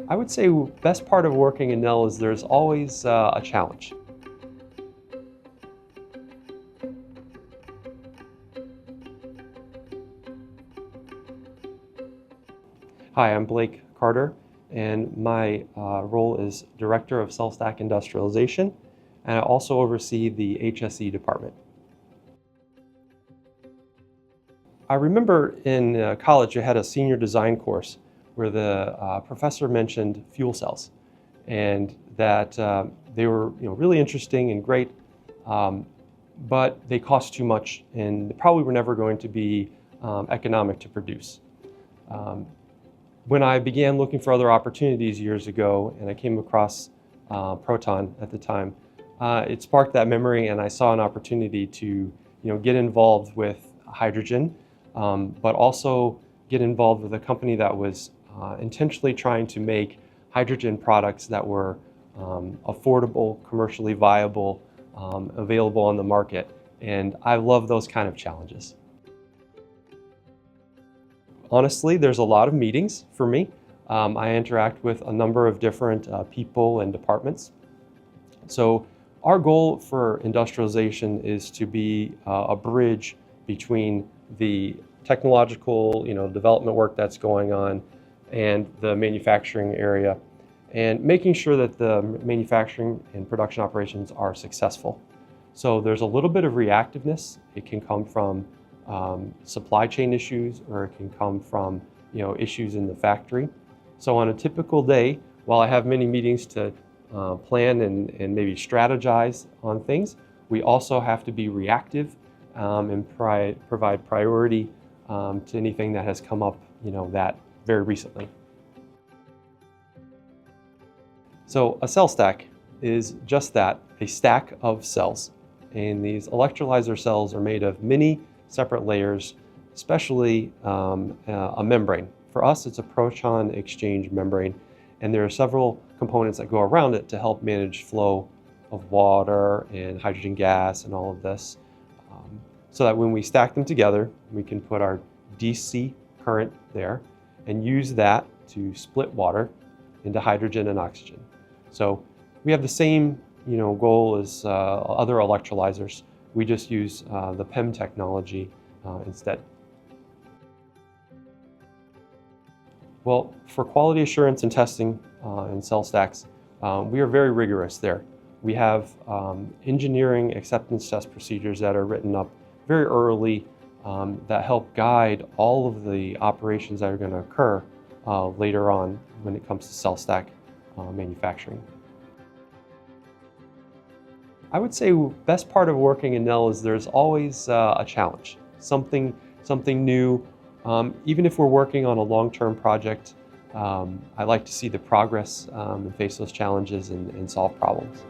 I would say best part of working in Nell is there's always a challenge. Hi, I'm Blake Carter, and my role is Director of Cell Stack Industrialization, and I also oversee the HSE department. I remember in college I had a senior design course where the professor mentioned fuel cells, and that they were really interesting and great, but they cost too much and probably were never going to be economic to produce. When I began looking for other opportunities years ago, and I came across Proton at the time, it sparked that memory, and I saw an opportunity to get involved with hydrogen, but also get involved with a company that was intentionally trying to make hydrogen products that were affordable, commercially viable, available on the market. And I love those kind of challenges. Honestly, there's a lot of meetings for me. I interact with a number of different people and departments. So our goal for industrialization is to be a bridge between the technological development work that's going on and the manufacturing area, and making sure that the manufacturing and production operations are successful. So there's a little bit of reactiveness. It can come from supply chain issues, or it can come from issues in the factory. So on a typical day, while I have many meetings to plan and maybe strategize on things, we also have to be reactive and provide priority to anything that has come up that very recently. So a cell stack is just that, a stack of cells. And these electrolyzer cells are made of many separate layers, especially a membrane. For us, it's a proton exchange membrane, and there are several components that go around it to help manage flow of water and hydrogen gas and all of this, so that when we stack them together, we can put our DC current there and use that to split water into hydrogen and oxygen. So we have the same goal as other electrolyzers. We just use the PEM technology instead. Well, for quality assurance and testing in cell stacks, we are very rigorous there. We have engineering acceptance test procedures that are written up very early that help guide all of the operations that are going to occur later on when it comes to cell stack manufacturing. I would say best part of working in Nell is there's always a challenge, something new. Even if we're working on a long-term project, I like to see the progress and face those challenges and solve problems.